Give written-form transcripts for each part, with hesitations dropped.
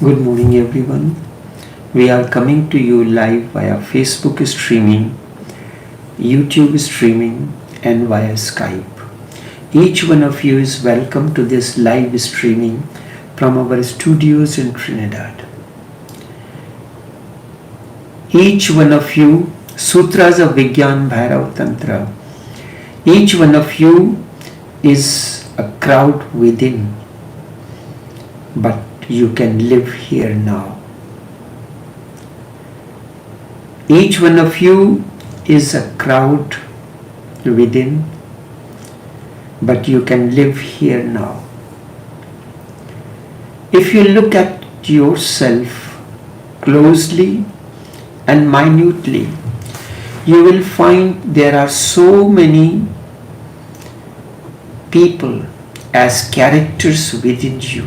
Good morning, everyone. We are coming to you live via Facebook streaming, YouTube streaming, and via Skype. Each one of you is welcome to this live streaming from our studios in Trinidad. Each one of you, Sutras of Vigyan Bhairav Tantra, each one of you is a crowd within, but you can live here now. Each one of you is a crowd within, but you can live here now. If you look at yourself closely and minutely, you will find there are so many people as characters within you.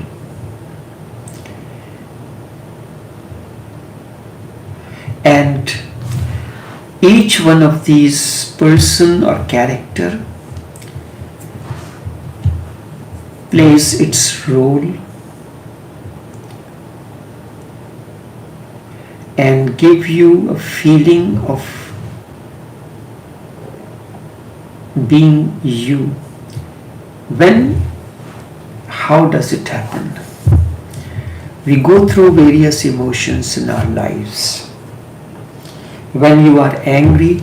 And each one of these person or character plays its role and give you a feeling of being you. How does it happen? We go through various emotions in our lives. When you are angry,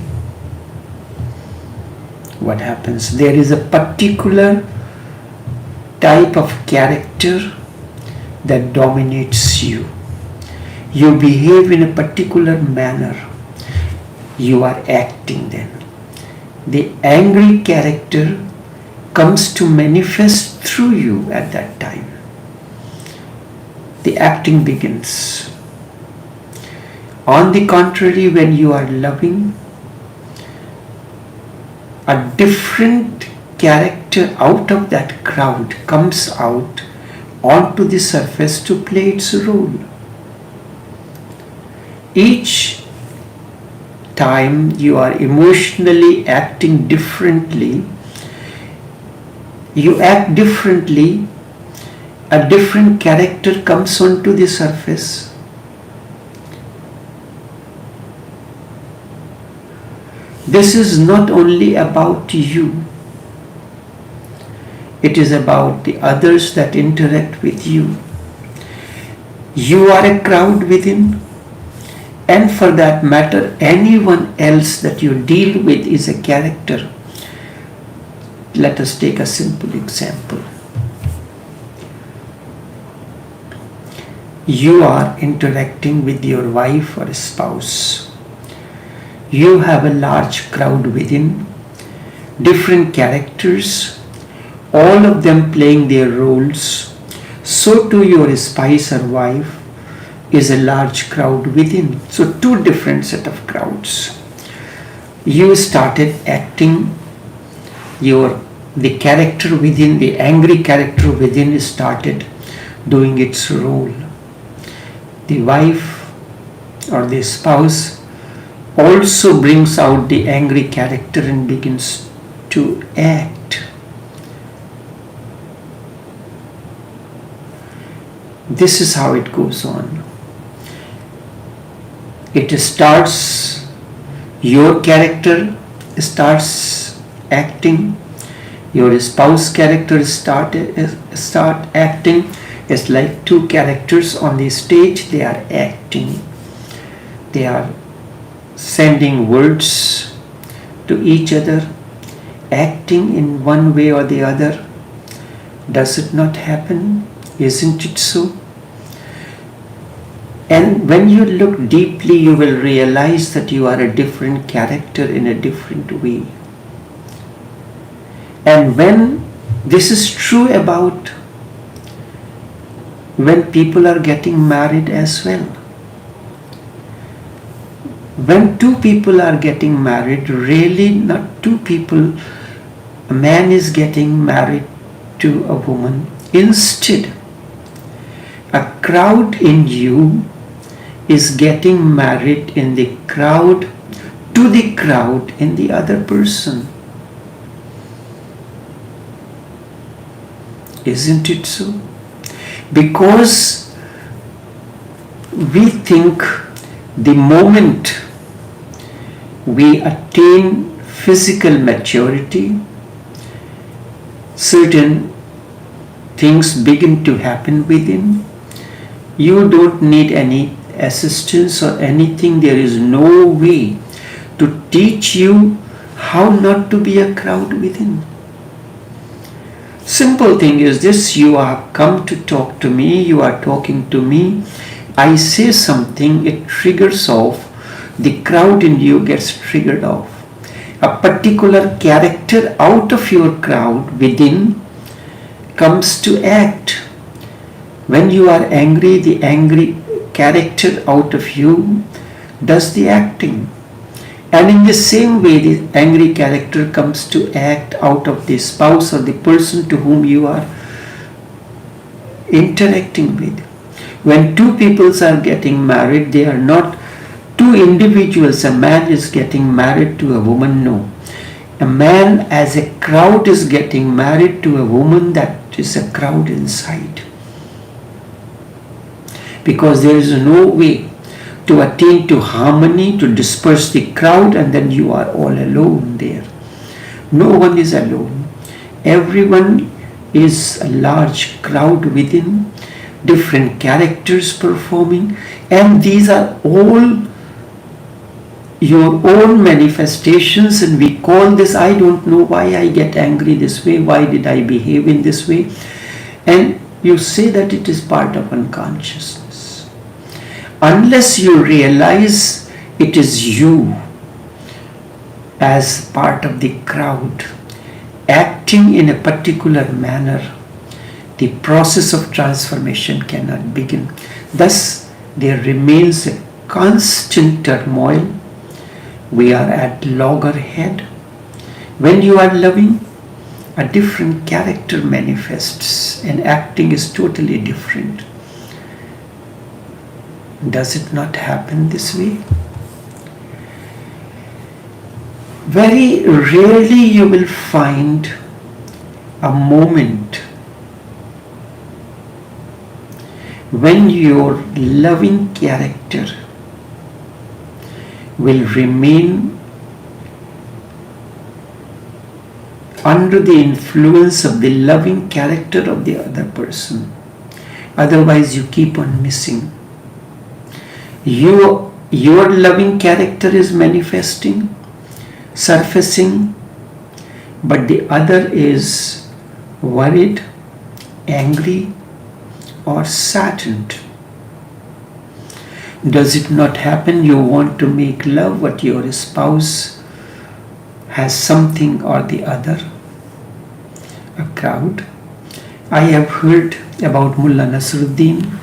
what happens? There is a particular type of character that dominates you. You behave in a particular manner. You are acting then. The angry character comes to manifest through you at that time. The acting begins. On the contrary, when you are loving, a different character out of that crowd comes out onto the surface to play its role. Each time you are emotionally acting differently, you act differently, a different character comes onto the surface. This is not only about you, it is about the others that interact with you. You are a crowd within, and for that matter, anyone else that you deal with is a character. Let us take a simple example. You are interacting with your wife or spouse. You have a large crowd within, different characters, all of them playing their roles. So too your spouse or wife is a large crowd within. So two different set of crowds. You started acting, the character within, the angry character within started doing its role. The wife or the spouse also brings out the angry character and begins to act. This is how it goes on. It starts, your character starts acting, your spouse character start acting. It's like two characters on the stage, they are acting. They are sending words to each other, acting in one way or the other. Does it not happen? Isn't it so? And when you look deeply, you will realize that you are a different character in a different way. And when this is true about when people are getting married as well. When two people are getting married, really not two people, a man is getting married to a woman. Instead, a crowd in you is getting married in the crowd to the crowd in the other person. Isn't it so? Because we think the moment we attain physical maturity, certain things begin to happen within. You don't need any assistance or anything. There is no way to teach you how not to be a crowd within. Simple thing is this: you are come to talk to me, you are talking to me, I say something, it triggers off, the crowd in you gets triggered off. A particular character out of your crowd within comes to act. When you are angry, the angry character out of you does the acting. And in the same way, the angry character comes to act out of the spouse or the person to whom you are interacting with. When two peoples are getting married, they are not two individuals. A man is getting married to a woman, no. A man as a crowd is getting married to a woman that is a crowd inside. Because there is no way to attain to harmony, to disperse the crowd, and then you are all alone there. No one is alone. Everyone is a large crowd within, different characters performing, and these are all your own manifestations, and we call this, I don't know why I get angry this way, why did I behave in this way, and you say that it is part of unconsciousness. Unless you realize it is you as part of the crowd acting in a particular manner, the process of transformation cannot begin. Thus, there remains a constant turmoil. We are at loggerhead. When you are loving, a different character manifests and acting is totally different. Does it not happen this way? Very rarely you will find a moment when your loving character will remain under the influence of the loving character of the other person. Otherwise, you keep on missing. Your loving character is manifesting, surfacing, but the other is worried, angry, or saddened. Does it not happen? You want to make love, but your spouse has something or the other, a crowd. I have heard about Mullah Nasruddin.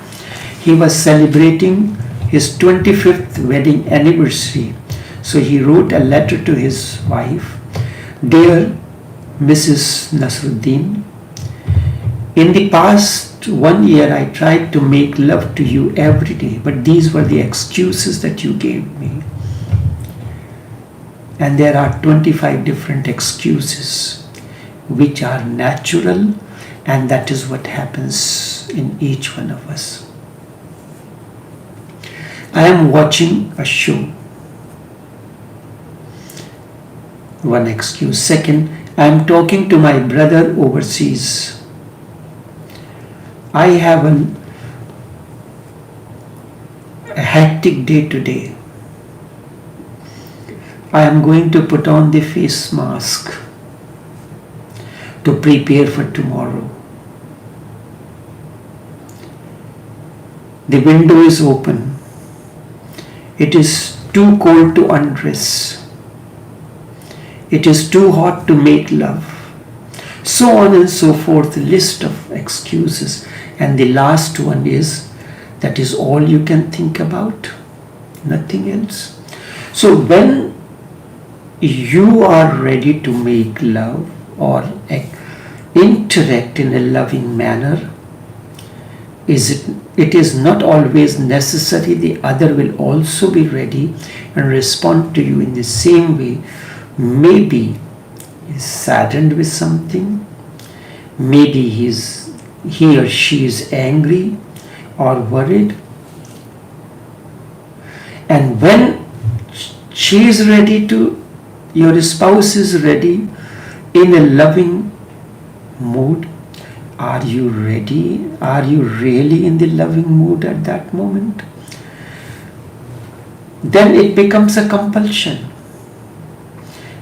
He was celebrating his 25th wedding anniversary. So he wrote a letter to his wife. Dear Mrs. Nasruddin, in the past 1 year I tried to make love to you every day, but these were the excuses that you gave me. And there are 25 different excuses which are natural, and that is what happens in each one of us. I am watching a show. One excuse. Second, I am talking to my brother overseas. I have a hectic day today. I am going to put on the face mask to prepare for tomorrow. The window is open. It is too cold to undress. It is too hot to make love. So on and so forth, a list of excuses. And the last one is, that is all you can think about, nothing else. So when you are ready to make love or interact in a loving manner, it is not always necessary the other will also be ready and respond to you in the same way. Maybe he's saddened with something, maybe he or she is angry or worried, And when she is ready to, your spouse is ready in a loving mood, are you ready? Are you really in the loving mood at that moment? Then it becomes a compulsion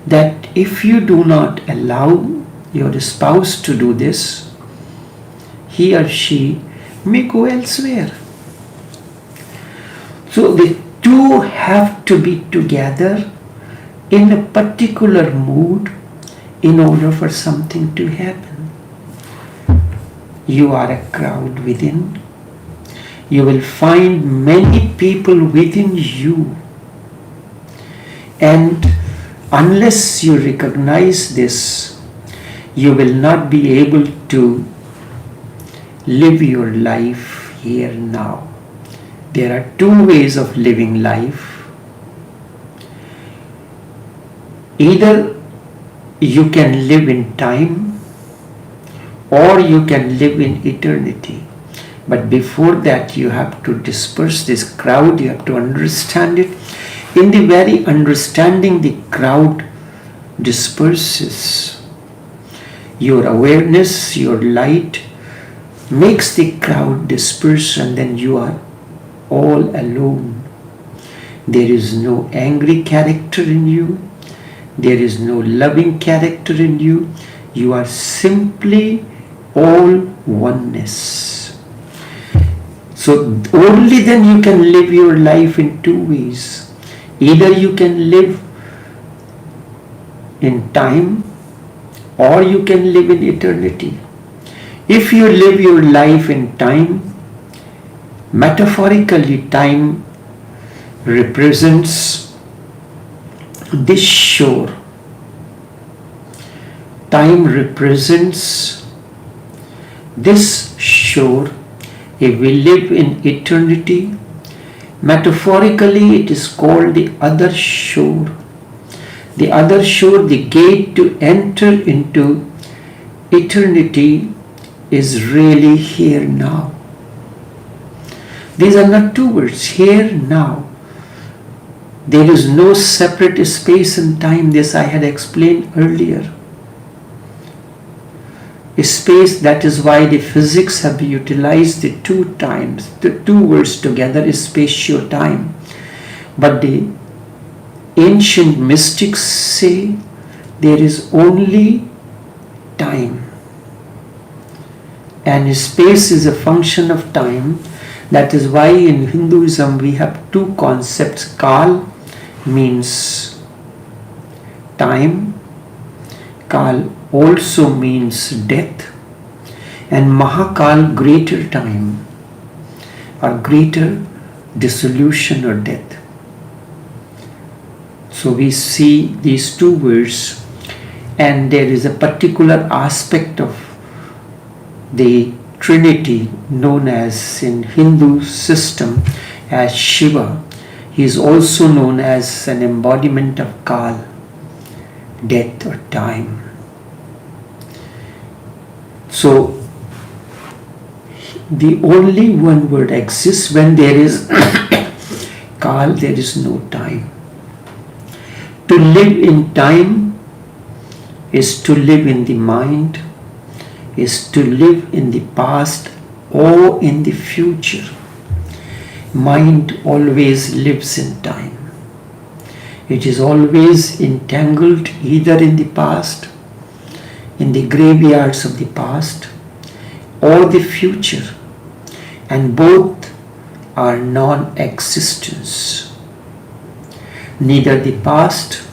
that if you do not allow your spouse to do this, he or she may go elsewhere. So the two have to be together in a particular mood in order for something to happen. You are a crowd within. You will find many people within you. And unless you recognize this, you will not be able to live your life here now. There are two ways of living life. Either you can live in time, or you can live in eternity. But before that, you have to disperse this crowd, you have to understand it. In the very understanding, the crowd disperses. Your awareness, your light makes the crowd disperse, and then you are all alone. There is no angry character in you. There is no loving character in you. You are simply all oneness. So only then you can live your life in two ways. Either you can live in time, or you can live in eternity. If you live your life in time, metaphorically, time represents this shore. Time represents this shore. If we live in eternity, metaphorically it is called the other shore. The other shore, the gate to enter into eternity, is really here now. These are not two words, here now. There is no separate space and time. This I had explained earlier. A space, that is why the physics have utilized the two times, the two words together is spatio-time. But the ancient mystics say there is only time. And space is a function of time. That is why in Hinduism we have two concepts. Kal means time. Kal also means death. And Mahakal, greater time, or greater dissolution or death. So we see these two words, and there is a particular aspect of the Trinity known as, in Hindu system, as Shiva. He is also known as an embodiment of Kal, death or time. So the only one word exists when there is Kal, there is no time. To live in time is to live in the mind, is to live in the past or in the future. Mind always lives in time. It is always entangled either in the past, in the graveyards of the past, or the future, and both are non-existence. Neither the past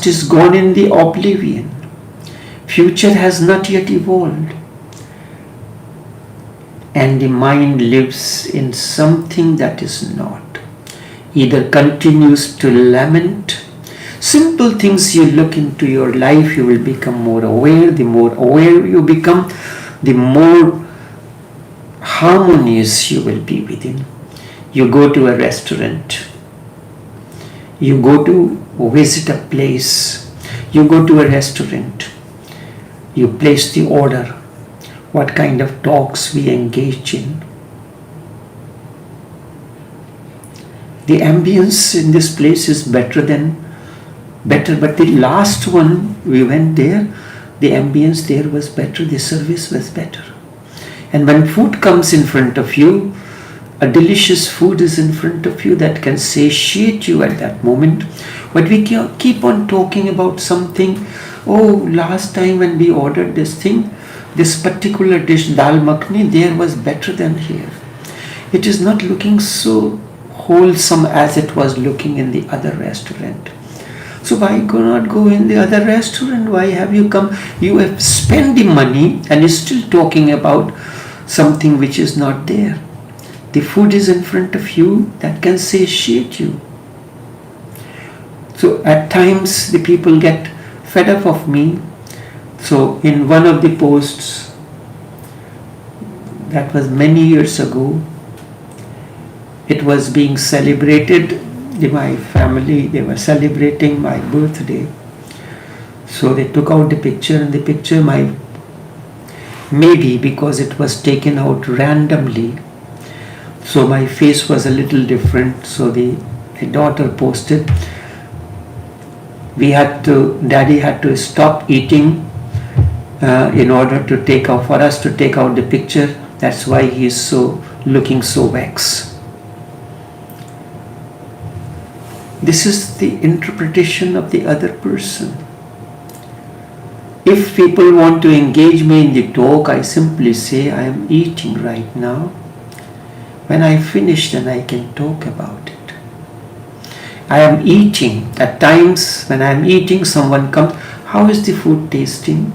is gone in the oblivion, future has not yet evolved, and the mind lives in something that is not. Either continues to lament. Simple things, you look into your life, you will become more aware. The more aware you become, the more harmonious you will be within. You go to a restaurant, you go to visit a place, you go to a restaurant, you place the order. What kind of talks we engage in? The ambience in this place is better, but the last one we went there, the ambience there was better, the service was better. And when food comes in front of you, a delicious food is in front of you that can satiate you at that moment. But we keep on talking about something. Oh, last time when we ordered this thing, this particular dish, dal makhni, there was better than here. It is not looking so wholesome as it was looking in the other restaurant. So why not go in the other restaurant? Why have you come? You have spent the money and you're still talking about something which is not there. The food is in front of you that can satiate you. So at times the people get fed up of me. So in one of the posts, that was many years ago, it was being celebrated. My family, they were celebrating my birthday. So they took out the picture, and the picture, maybe because it was taken out randomly, so my face was a little different. So the daughter posted, Daddy had to stop eating in order to for us to take out the picture. That's why he is looking so vexed. This is the interpretation of the other person. If people want to engage me in the talk, I simply say, I am eating right now. When I finish, then I can talk about it. I am eating. At times when I am eating, someone comes, how is the food tasting?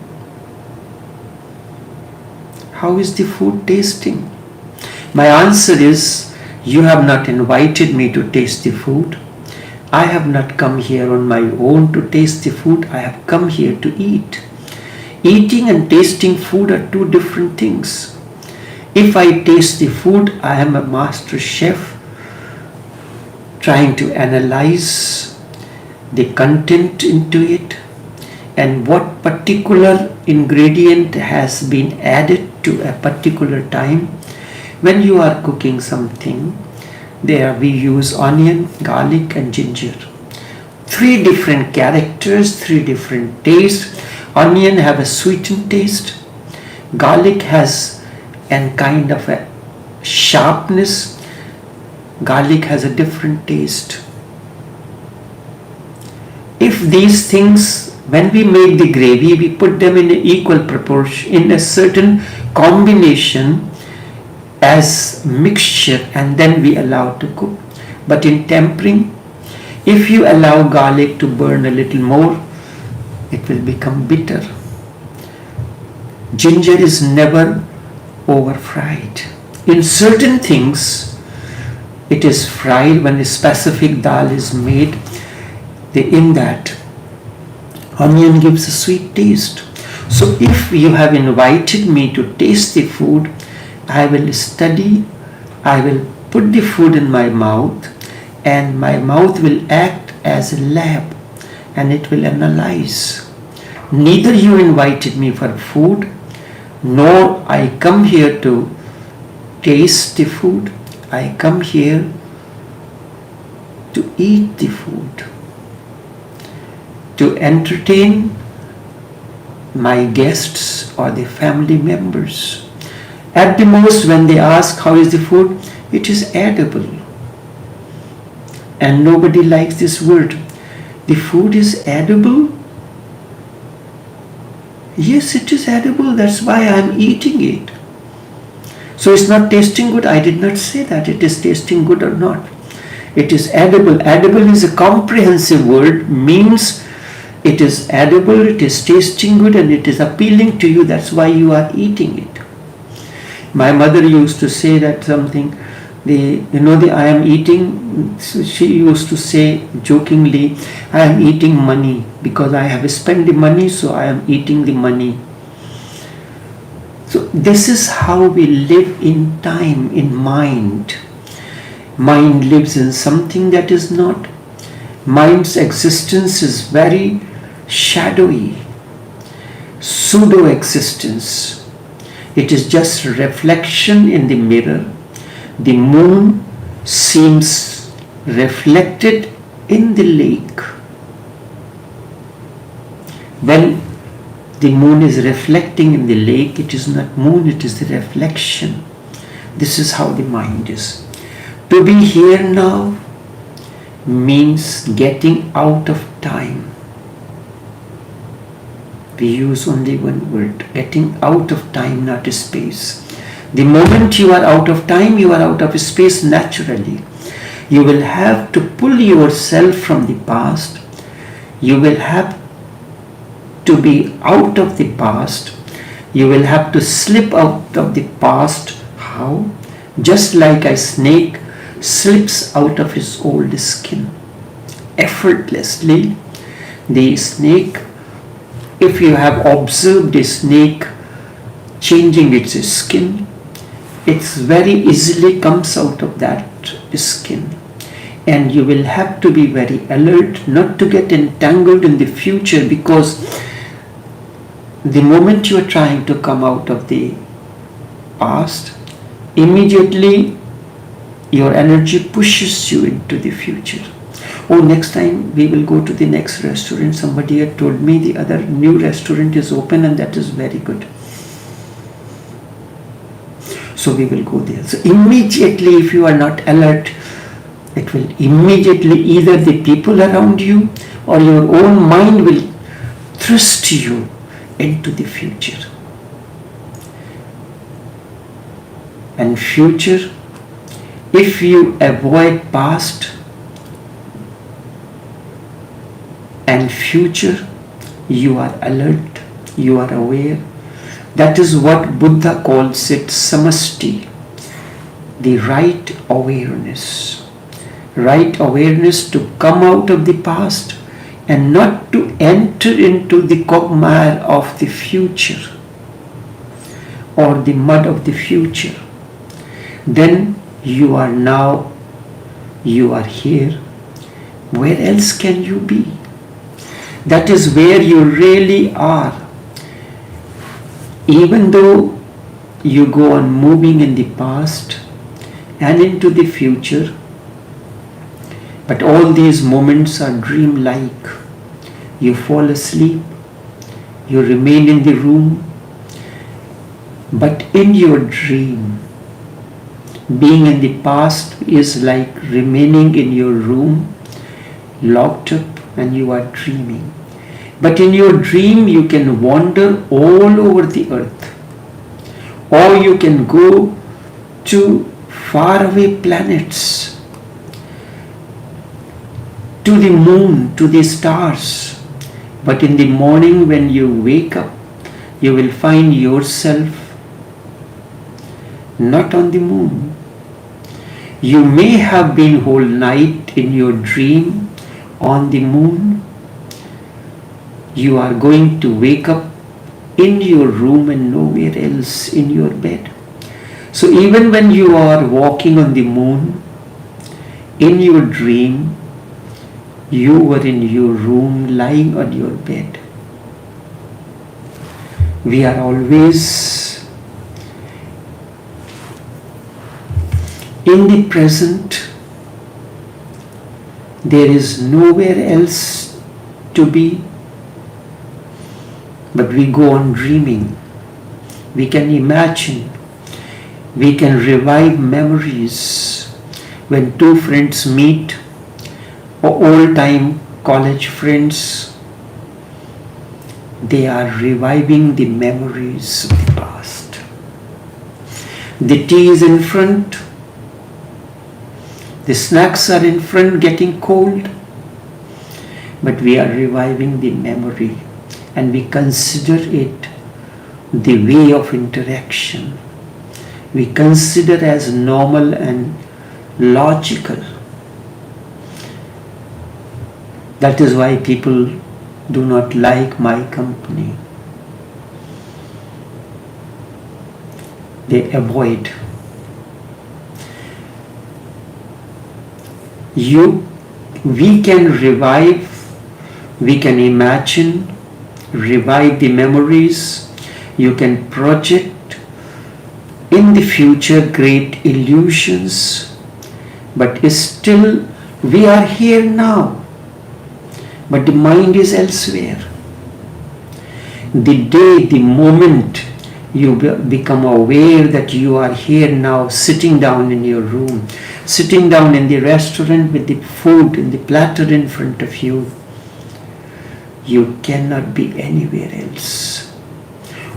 How is the food tasting? My answer is, you have not invited me to taste the food. I have not come here on my own to taste the food. I have come here to eat. Eating and tasting food are two different things. If I taste the food, I am a master chef trying to analyze the content into it and what particular ingredient has been added to a particular time. When you are cooking something, there we use onion, garlic and ginger. 3 different characters, 3 different tastes. Onion have a sweetened taste. Garlic has a kind of a sharpness. Garlic has a different taste. If these things, when we make the gravy, we put them in an equal proportion, in a certain combination as mixture, and then we allow to cook. But in tempering, if you allow garlic to burn a little more, it will become bitter. Ginger is never over fried. In certain things, it is fried when a specific dal is made. In that, onion gives a sweet taste. So if you have invited me to taste the food, I will study, I will put the food in my mouth, and my mouth will act as a lab and it will analyze. Neither you invited me for food, nor I come here to taste the food. I come here to eat the food, to entertain my guests or the family members. At the most, when they ask how is the food, it is edible. And nobody likes this word. The food is edible? Yes, it is edible. That's why I am eating it. So it's not tasting good. I did not say that it is tasting good or not. It is edible. Edible is a comprehensive word, means it is edible, it is tasting good, and it is appealing to you. That's why you are eating it. My mother used to say that something, I am eating, she used to say jokingly, I am eating money because I have spent the money, so I am eating the money. So this is how we live in time, in mind. Mind lives in something that is not. Mind's existence is very shadowy, pseudo-existence. It is just reflection in the mirror. The moon seems reflected in the lake. When the moon is reflecting in the lake, it is not moon, it is the reflection. This is how the mind is. To be here now means getting out of time. We use only one word, getting out of time, not space. The moment you are out of time, you are out of space naturally. You will have to pull yourself from the past. You will have to be out of the past. You will have to slip out of the past. How? Just like a snake slips out of his old skin. Effortlessly, the snake, if you have observed a snake changing its skin, it very easily comes out of that skin. And you will have to be very alert not to get entangled in the future, because the moment you are trying to come out of the past, immediately your energy pushes you into the future. Oh, next time we will go to the next restaurant. Somebody had told me the other new restaurant is open and that is very good. So we will go there. So immediately, if you are not alert, it will immediately, either the people around you or your own mind will thrust you into the future. And future, if you avoid past and future, you are alert, you are aware. That is what Buddha calls it samasti, the right awareness. Right awareness to come out of the past and not to enter into the quagmire of the future or the mud of the future. Then you are now, you are here. Where else can you be? That is where you really are. Even though you go on moving in the past and into the future, but all these moments are dream-like. You fall asleep, you remain in the room, but in your dream, being in the past is like remaining in your room, locked up, and you are dreaming. But in your dream, you can wander all over the earth, or you can go to faraway planets, to the moon, to the stars. But in the morning when you wake up, you will find yourself not on the moon. You may have been whole night in your dream on the moon. You are going to wake up in your room and nowhere else, in your bed. So even when you are walking on the moon, in your dream, you were in your room, lying on your bed. We are always in the present. There is nowhere else to be, but we go on dreaming. We can imagine. We can revive memories. When two friends meet, old-time college friends, they are reviving the memories of the past. The tea is in front, the snacks are in front getting cold, but we are reviving the memory and we consider it the way of interaction. We consider as normal and logical. That is why people do not like my company. They avoid. We can revive, we can imagine, revive the memories. You can project in the future great illusions, but still We are here now, but the mind is elsewhere. The day, the moment you become aware that you are here now, sitting down in your room, sitting down in the restaurant with the food in the platter in front of you, you cannot be anywhere else.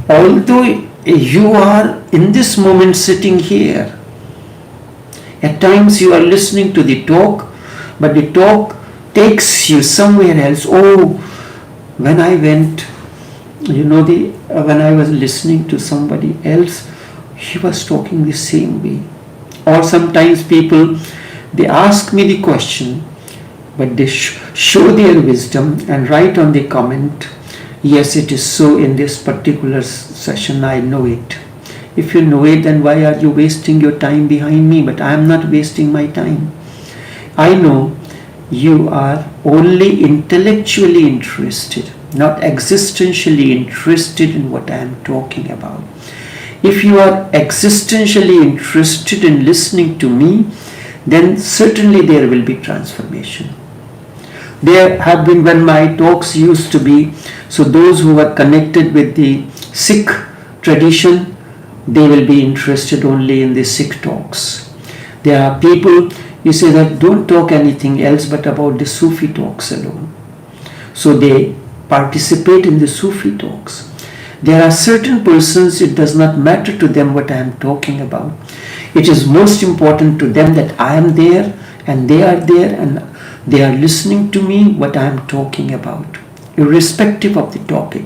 Although you are in this moment sitting here, at times you are listening to the talk, but the talk takes you somewhere else. Oh, when I went, when I was listening to somebody else, he was talking the same way. Or sometimes people, they ask me the question, but they show their wisdom and write on the comment, yes, it is so in this particular session, I know it. If you know it, then why are you wasting your time behind me? But I am not wasting my time. I know you are only intellectually interested, not existentially interested in what I am talking about. If you are existentially interested in listening to me, then certainly there will be transformation. There have been, when my talks used to be, so those who are connected with the Sikh tradition, they will be interested only in the Sikh talks. There are people, you say that don't talk anything else but about the Sufi talks alone. So they participate in the Sufi talks. There are certain persons, it does not matter to them what I am talking about. It is most important to them that I am there and they are there and they are listening to me what I am talking about, irrespective of the topic.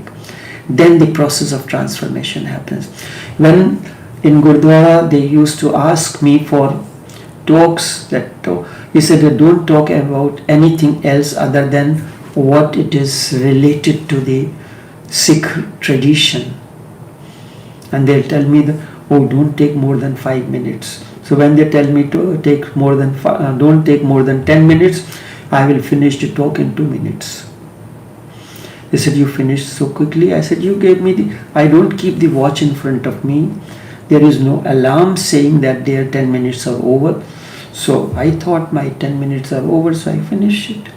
Then the process of transformation happens. When in Gurdwara they used to ask me for talks, he said, don't talk about anything else other than what it is related to the Sikh tradition. And they'll tell me don't take more than 5 minutes. So when they tell me to take more than don't take more than 10 minutes, I will finish the talk in 2 minutes. They said, you finished so quickly. I said, you gave me I don't keep the watch in front of me. There is no alarm saying that their 10 minutes are over. So I thought my 10 minutes are over, so I finished it.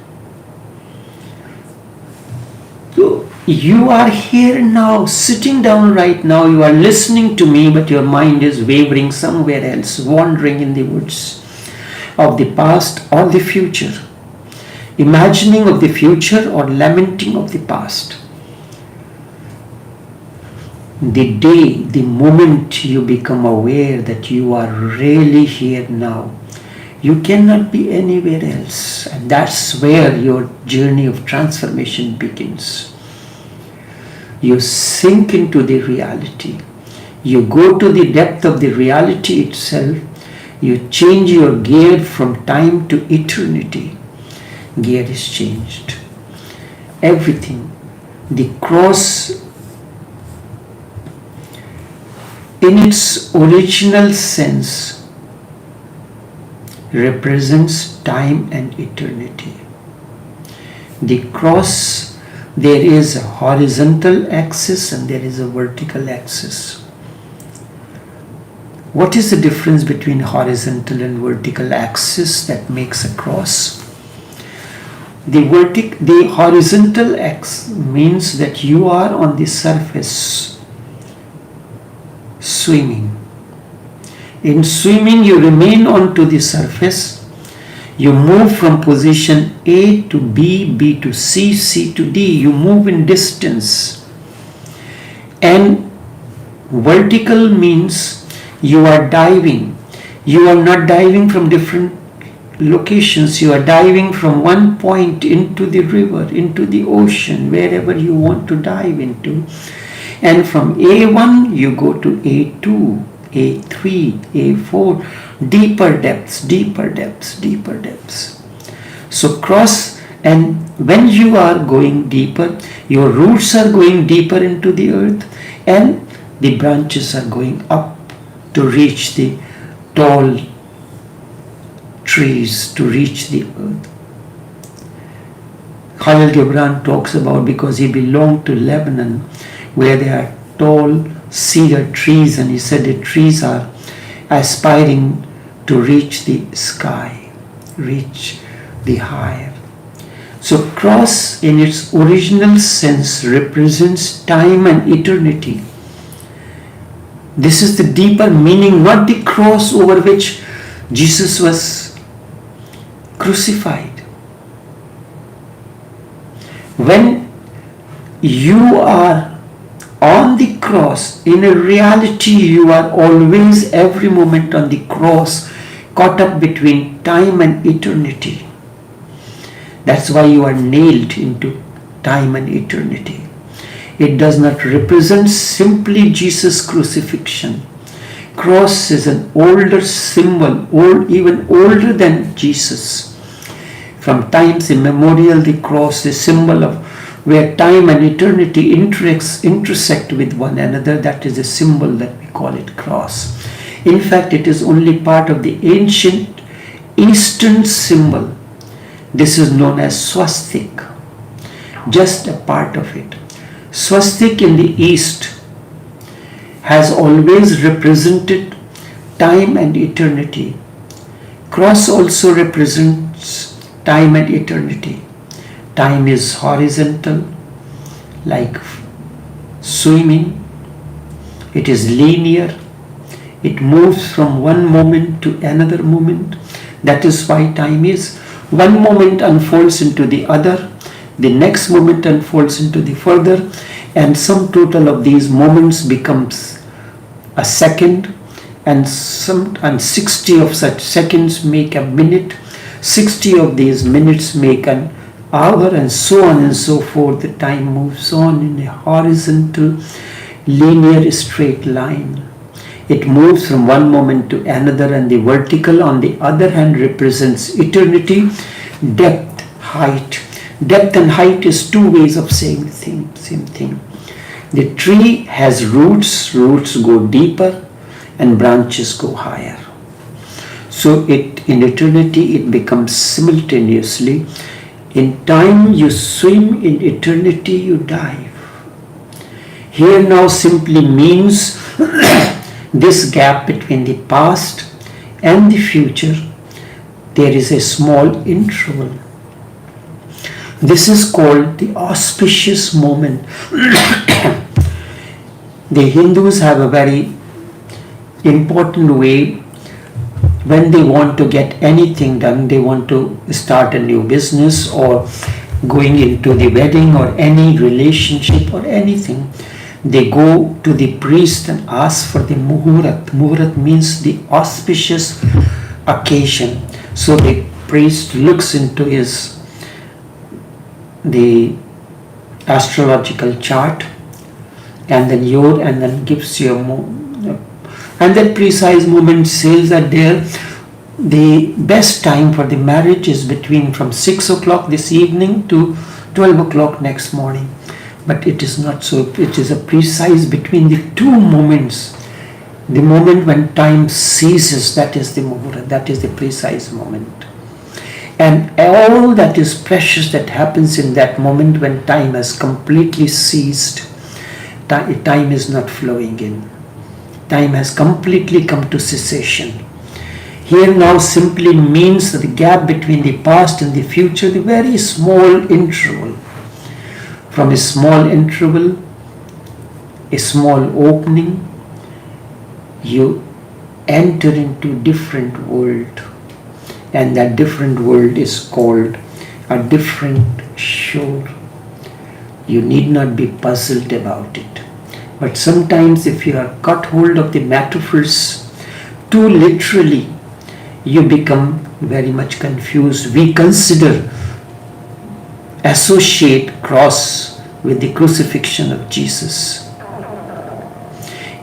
So you are here now, sitting down right now, you are listening to me, but your mind is wavering somewhere else, wandering in the woods of the past or the future, imagining of the future or lamenting of the past. The day, the moment you become aware that you are really here now, you cannot be anywhere else. And that's where your journey of transformation begins. You sink into the reality. You go to the depth of the reality itself. You change your gear from time to eternity. Gear is changed. Everything. The cross, in its original sense, represents time and eternity. The cross, there is a horizontal axis and there is a vertical axis. What is the difference between horizontal and vertical axis that makes a cross? The horizontal axis means that you are on the surface swimming. In swimming, you remain onto the surface. You move from position A to B, B to C, C to D. You move in distance. And vertical means you are diving. You are not diving from different locations. You are diving from one point into the river, into the ocean, wherever you want to dive into. And from A1, you go to A2, A3, A4, deeper depths, deeper depths, deeper depths. So cross, and when you are going deeper, your roots are going deeper into the earth and the branches are going up to reach the tall trees, to reach the earth. Khalil Gibran talks about, because he belonged to Lebanon, where there are tall cedar trees, and he said the trees are aspiring to reach the sky, reach the higher. So cross in its original sense represents time and eternity. This is the deeper meaning, not the cross over which Jesus was crucified. When you are on the cross, in a reality you are always every moment on the cross, caught up between time and eternity. That's why you are nailed into time and eternity. It does not represent simply Jesus' crucifixion. Cross is an older symbol, even older than Jesus. From times immemorial, the cross is a symbol of where time and eternity intersect with one another. That is a symbol that we call it cross. In fact, it is only part of the ancient Eastern symbol. This is known as swastik, just a part of it. Swastik in the East has always represented time and eternity. Cross also represents time and eternity. Time is horizontal, like swimming. It is linear. It moves from one moment to another moment. That is why time is. One moment unfolds into the other, the next moment unfolds into the further, and sum total of these moments becomes a second, and 60 of such seconds make a minute, 60 of these minutes make an hour, and so on and so forth. The time moves on in a horizontal, linear, straight line. It moves from one moment to another, and the vertical on the other hand represents eternity, depth, height. Depth and height is two ways of saying the same thing. The tree has roots go deeper and branches go higher. So in eternity it becomes simultaneously. In time you swim, in eternity you dive. Here now simply means this gap between the past and the future, there is a small interval. This is called the auspicious moment. The Hindus have a very important way when they want to get anything done. They want to start a new business or going into the wedding or any relationship or anything. They go to the priest and ask for the muhurat. Muhurat means the auspicious occasion. So the priest looks into the astrological chart and then gives you and that precise moment says that the best time for the marriage is from 6 o'clock this evening to 12 o'clock next morning. But it is not so. It is a precise between the two moments. The moment when time ceases, that is the muhurta, that is the precise moment. And all that is precious that happens in that moment when time has completely ceased, time is not flowing in. Time has completely come to cessation. Here now simply means that the gap between the past and the future, the very small interval. From a small interval, a small opening, you enter into a different world. And that different world is called a different shore. You need not be puzzled about it. But sometimes if you are caught hold of the metaphors too literally, you become very much confused. We associate cross with the crucifixion of Jesus.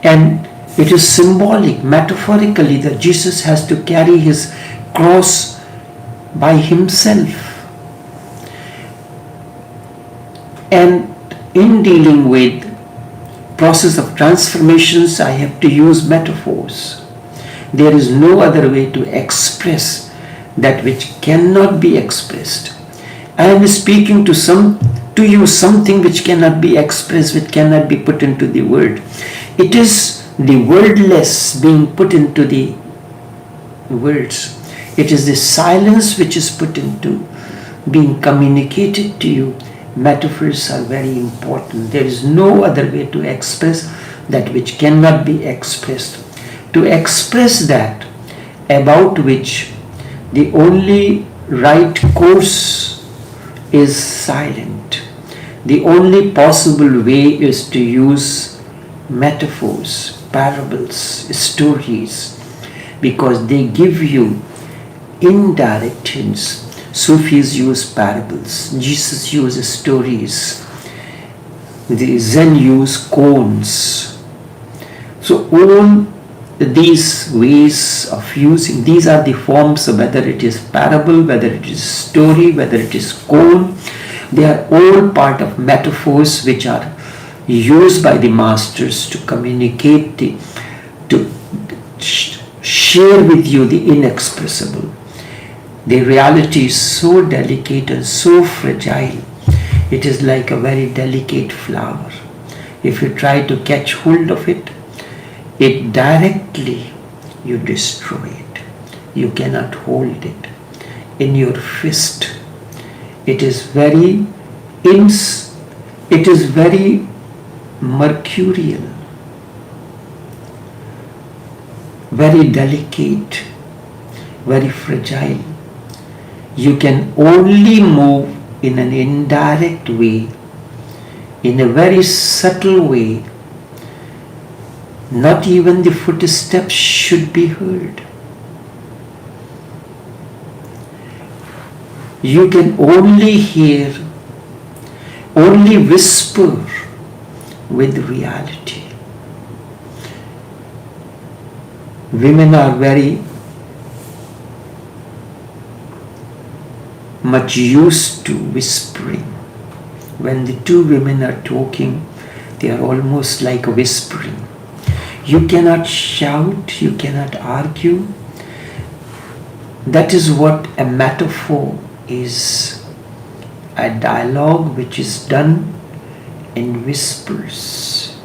And it is symbolic, metaphorically, that Jesus has to carry his cross by himself. And in dealing with process of transformations, I have to use metaphors. There is no other way to express that which cannot be expressed. I am speaking to you something which cannot be expressed, which cannot be put into the word. It is the wordless being put into the words. It is the silence which is put into being communicated to you, metaphors are very important. There is no other way to express that which cannot be expressed. To express that about which the only right course is silent. The only possible way is to use metaphors, parables, stories, because they give you indirect hints. Sufis use parables, Jesus uses stories, the Zen use koans. So all these ways of using, these are the forms, whether it is parable, whether it is story, whether it is koan, they are all part of metaphors which are used by the masters to communicate, to share with you the inexpressible. The reality is so delicate and so fragile. It is like a very delicate flower. If you try to catch hold of it, it directly you destroy it. You cannot hold it in your fist. It is very mercurial, very delicate, very fragile. You can only move in an indirect way, in a very subtle way. Not even the footsteps should be heard. You can only hear, only whisper with reality. Women are very much used to whispering. When the two women are talking, they are almost like whispering. You cannot shout, you cannot argue. That is what a metaphor is. A dialogue which is done in whispers.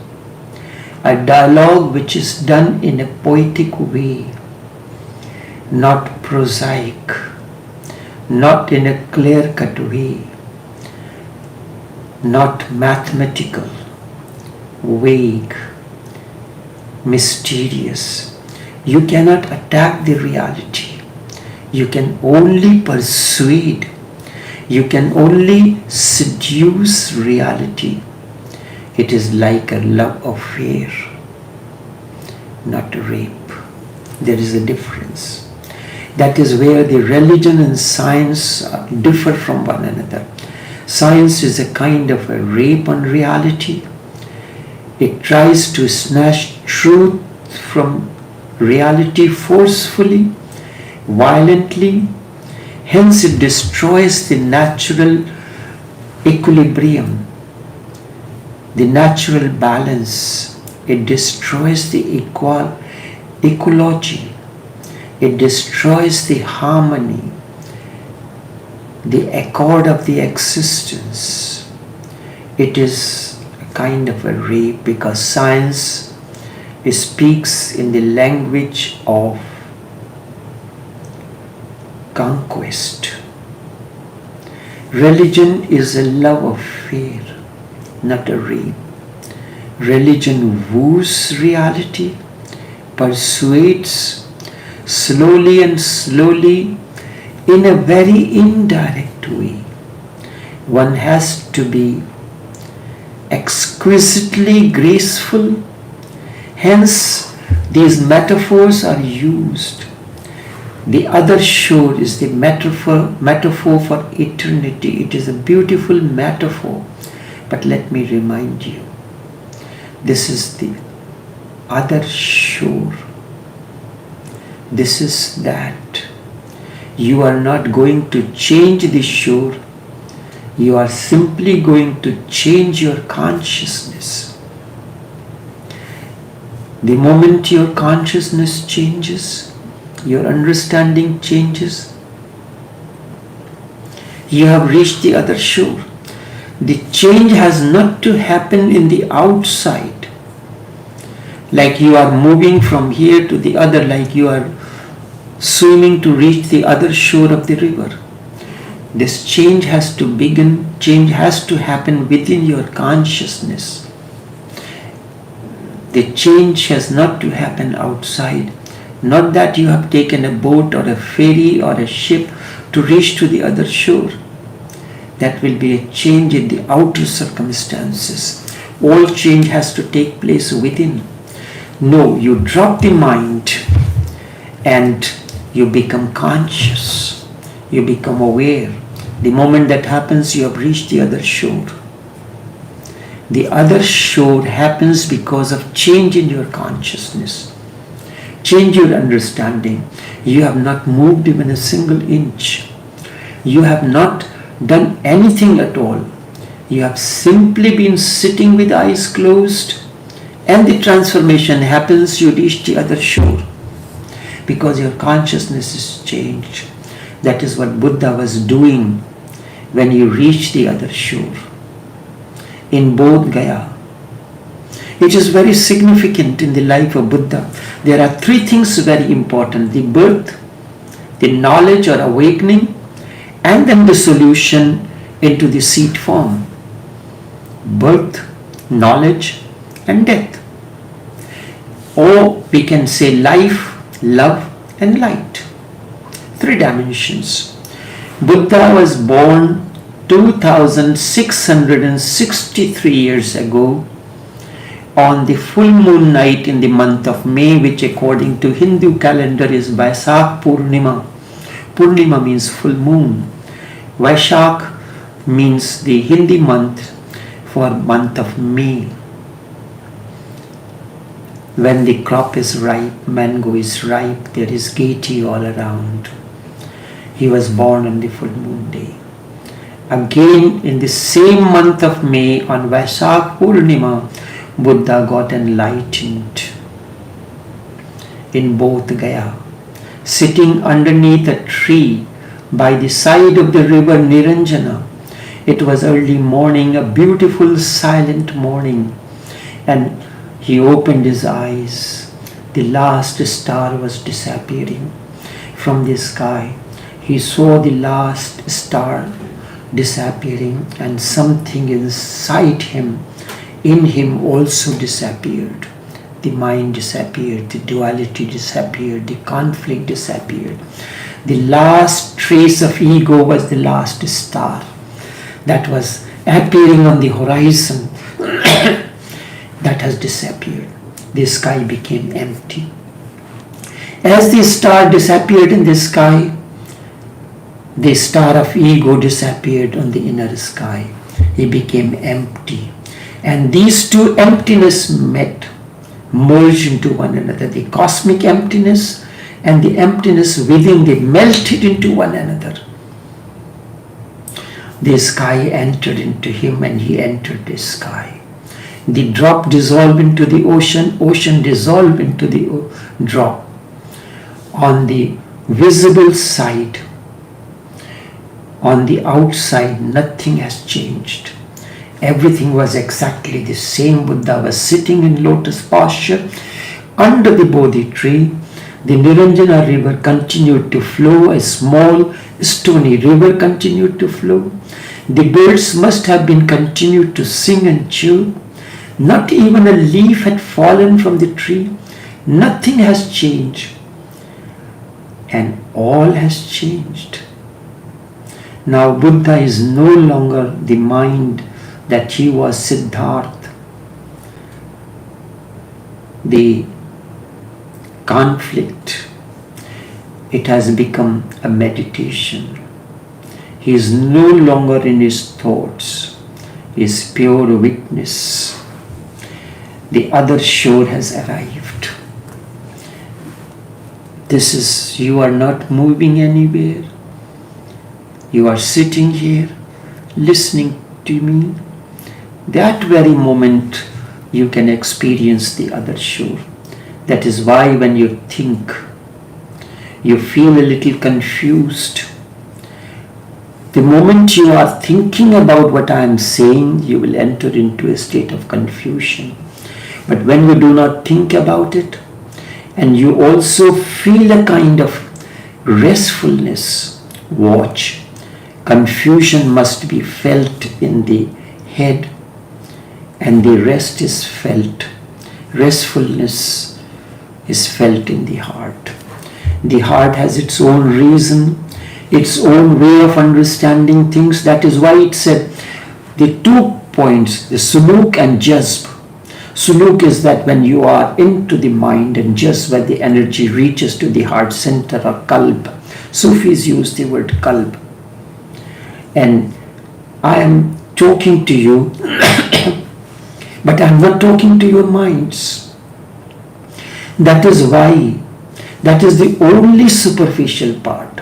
A dialogue which is done in a poetic way, not prosaic, not in a clear-cut way, not mathematical, vague, mysterious. You cannot attack the reality. You can only persuade. You can only seduce reality. It is like a love affair, not a rape. There is a difference. That is where the religion and science differ from one another. Science is a kind of a rape on reality. It tries to snatch truth from reality forcefully, violently. Hence it destroys the natural equilibrium, the natural balance. It destroys the ecology. It destroys the harmony, the accord of the existence. It is a kind of a rape because science speaks in the language of conquest. Religion is a love affair, not a rape. Religion woos reality, persuades slowly and slowly in a very indirect way. One has to be exquisitely graceful. Hence, these metaphors are used. The other shore is the metaphor for eternity. It is a beautiful metaphor. But let me remind you, this is the other shore. This is that. You are not going to change the shore. You are simply going to change your consciousness. The moment your consciousness changes, your understanding changes, you have reached the other shore. The change has not to happen in the outside, like you are moving from here to the other, like you are swimming to reach the other shore of the river. This change has to begin, change has to happen within your consciousness. The change has not to happen outside. Not that you have taken a boat or a ferry or a ship to reach to the other shore. That will be a change in the outer circumstances. All change has to take place within. No, you drop the mind and you become conscious. You become aware. The moment that happens, you have reached the other shore. The other shore happens because of change in your consciousness. Change your understanding. You have not moved even a single inch. You have not done anything at all. You have simply been sitting with eyes closed, and the transformation happens. You reach the other shore because your consciousness is changed. That is what Buddha was doing when he reached the other shore in Bodh Gaya. It is very significant in the life of Buddha. There are three things very important: the birth, the knowledge or awakening, and then the solution into the seed form. Birth, knowledge, and death. Or we can say life, love, and light. Three dimensions. Buddha was born 2663 years ago on the full moon night in the month of May, which according to Hindu calendar is Vaishakh Purnima. Purnima means full moon. Vaishakh means the Hindi month for month of May. When the crop is ripe, mango is ripe, there is gaiety all around. He was born on the full moon day. Again, in the same month of May, on Vaishakh Purnima, Buddha got enlightened in Bodh Gaya, sitting underneath a tree by the side of the river Niranjana. It was early morning, a beautiful silent morning, and he opened his eyes. The last star was disappearing from the sky. He saw the last star disappearing, and something inside him, in him also disappeared. The mind disappeared, the duality disappeared, the conflict disappeared. The last trace of ego was the last star that was appearing on the horizon. That has disappeared. The sky became empty. As the star disappeared in the sky, the star of ego disappeared on the inner sky. It became empty. And these two emptiness met, merged into one another. The cosmic emptiness and the emptiness within, they melted into one another. The sky entered into him and he entered the sky. The drop dissolved into the ocean, ocean dissolved into the drop. On the visible side, on the outside, nothing has changed. Everything was exactly the same. Buddha was sitting in lotus posture under the Bodhi tree. The Niranjana river continued to flow. A small stony river continued to flow. The birds must have been continued to sing and chirp. Not even a leaf had fallen from the tree. Nothing has changed. And all has changed. Now Buddha is no longer the mind that he was Siddhartha. The conflict, it has become a meditation. He is no longer in his thoughts. He is pure witness. The other shore has arrived. This is, you are not moving anywhere. You are sitting here, listening to me. That very moment you can experience the other shore. That is why when you think, you feel a little confused. The moment you are thinking about what I am saying, you will enter into a state of confusion. But when you do not think about it, and you also feel a kind of restfulness, watch. Confusion must be felt in the head, and the rest is felt. Restfulness is felt in the heart. The heart has its own reason, its own way of understanding things. That is why it said the 2 points, the suluk and jazb. Suluk is that when you are into the mind, and jazb where the energy reaches to the heart center or qalb. Sufis use the word qalb. And I am talking to you, but I am not talking to your minds. That is why, that is the only superficial part.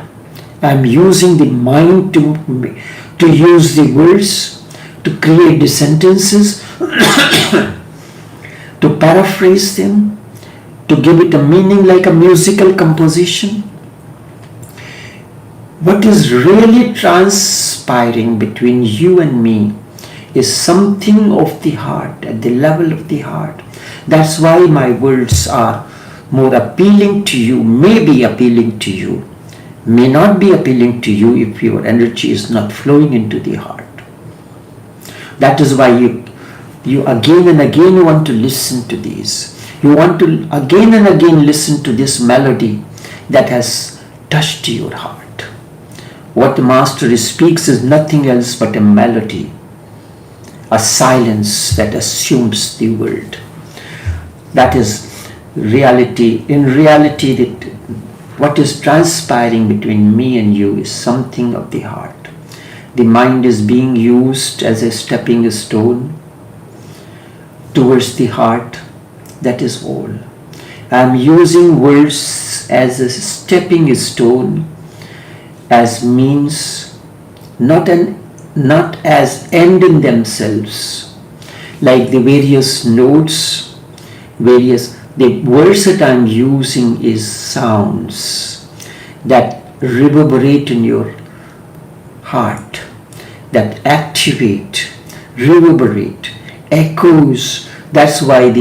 I am using the mind to use the words, to create the sentences, to paraphrase them, to give it a meaning like a musical composition. What is really transpiring between you and me is something of the heart, at the level of the heart. That's why my words are more appealing to you, may be appealing to you, may not be appealing to you if your energy is not flowing into the heart. That is why you again and again want to listen to these. You want to again and again listen to this melody that has touched your heart. What the Master speaks is nothing else but a melody, a silence that assumes the word. That is reality. In reality, what is transpiring between me and you is something of the heart. The mind is being used as a stepping stone towards the heart. That is all. I am using words as a stepping stone, as means, not as end in themselves, like the various notes, the words that I am using is sounds that reverberate in your heart, that activate, reverberate, echoes. That's why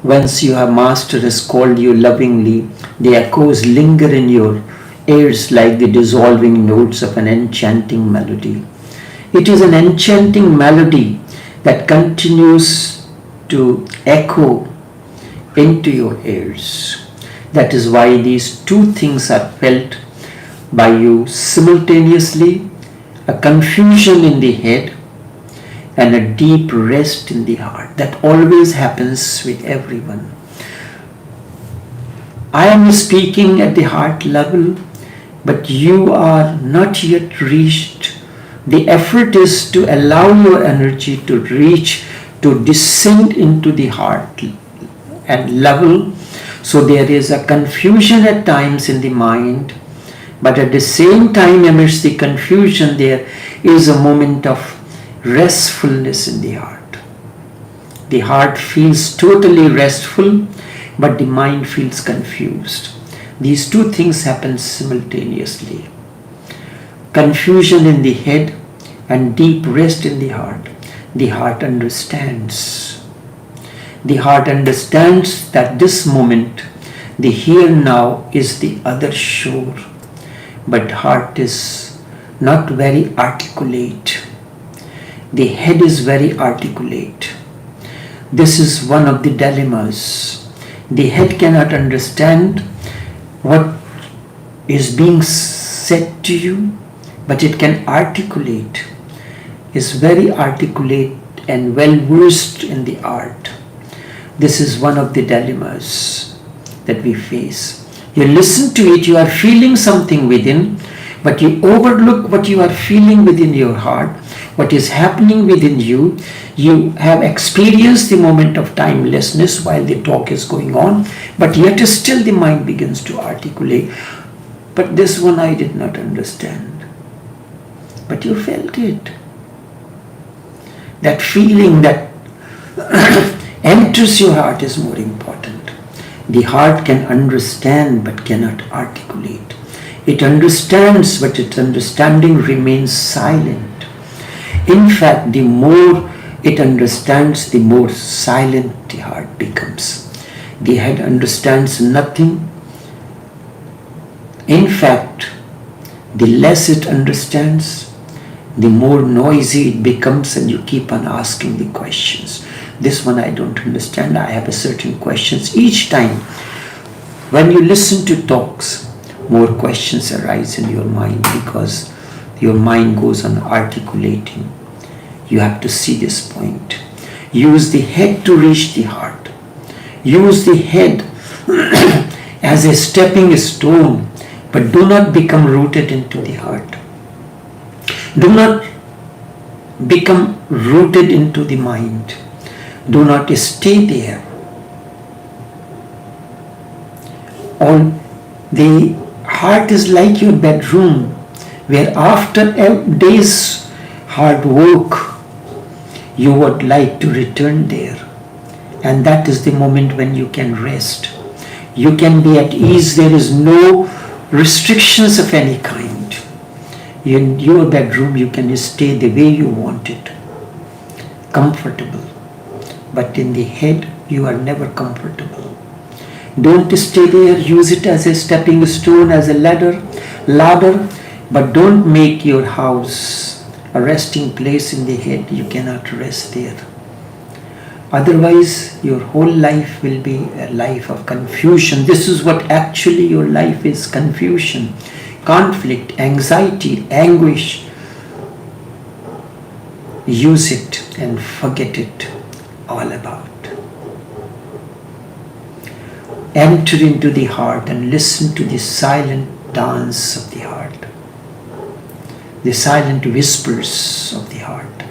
once your Master has called you lovingly, the echoes linger in your ears like the dissolving notes of an enchanting melody. It is an enchanting melody that continues to echo into your ears. That is why these two things are felt by you simultaneously, a confusion in the head and a deep rest in the heart. That always happens with everyone. I am speaking at the heart level, but you are not yet reached. The effort is to allow your energy to reach, to descend into the heart and level. So there is a confusion at times in the mind, but at the same time, amidst the confusion, there is a moment of restfulness in the heart. The heart feels totally restful, but the mind feels confused. These two things happen simultaneously. Confusion in the head and deep rest in the heart. The heart understands. The heart understands that this moment, the here now, is the other shore. But heart is not very articulate. The head is very articulate. This is one of the dilemmas. The head cannot understand what is being said to you, but it can articulate, is very articulate and well versed in the art. This is one of the dilemmas that we face. You listen to it, you are feeling something within, but you overlook what you are feeling within your heart, what is happening within you. You have experienced the moment of timelessness while the talk is going on, but yet still the mind begins to articulate. But this one I did not understand. But you felt it. That feeling that enters your heart is more important. The heart can understand but cannot articulate. It understands, but its understanding remains silent. In fact, the more it understands, the more silent the heart becomes. The head understands nothing. In fact, the less it understands, the more noisy it becomes, and you keep on asking the questions. This one I don't understand. I have a certain questions. Each time when you listen to talks, more questions arise in your mind because your mind goes on articulating. You have to see this point. Use the head to reach the heart. Use the head as a stepping stone, but do not become rooted into the heart. Do not become rooted into the mind. Do not stay there. The heart is like your bedroom, where after a day's hard work, you would like to return there. And that is the moment when you can rest. You can be at ease. There is no restrictions of any kind. In your bedroom, you can stay the way you want it, comfortable. But in the head, you are never comfortable. Don't stay there. Use it as a stepping stone, as a ladder, but don't make your house a resting place in the head. You cannot rest there. Otherwise, your whole life will be a life of confusion. This is what actually your life is: confusion, conflict, anxiety, anguish. Use it and forget it all about. Enter into the heart and listen to the silent dance of the heart, the silent whispers of the heart,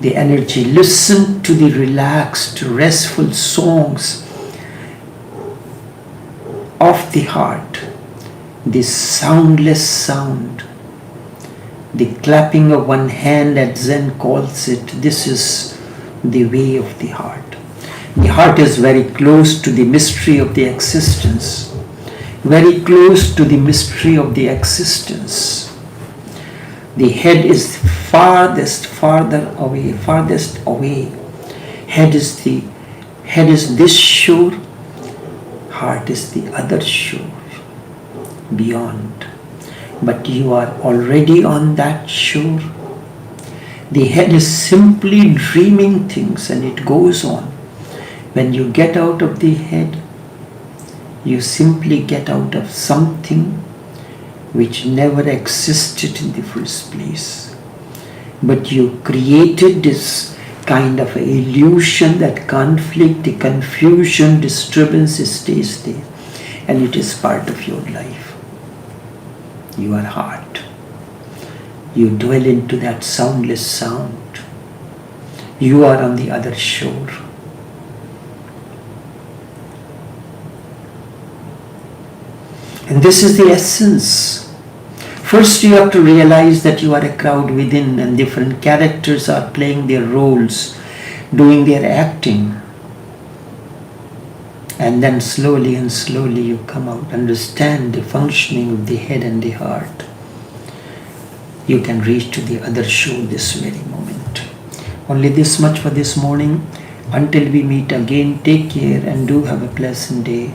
the energy. Listen to the relaxed, restful songs of the heart, the soundless sound, the clapping of one hand, as Zen calls it. This is the way of the heart. The heart is very close to the mystery of the existence, very close to the mystery of the existence. The head is farthest away. Head is this shore, heart is the other shore, beyond. But you are already on that shore. The head is simply dreaming things, and it goes on. When you get out of the head, you simply get out of something which never existed in the first place. But you created this kind of illusion that conflict, the confusion, disturbance stays there, and it is part of your life. You are heart. You dwell into that soundless sound. You are on the other shore. And this is the essence. First, you have to realize that you are a crowd within, and different characters are playing their roles, doing their acting. And then slowly you come out, understand the functioning of the head and the heart. You can reach to the other shore this very moment. Only this much for this morning. Until we meet again, take care and do have a pleasant day.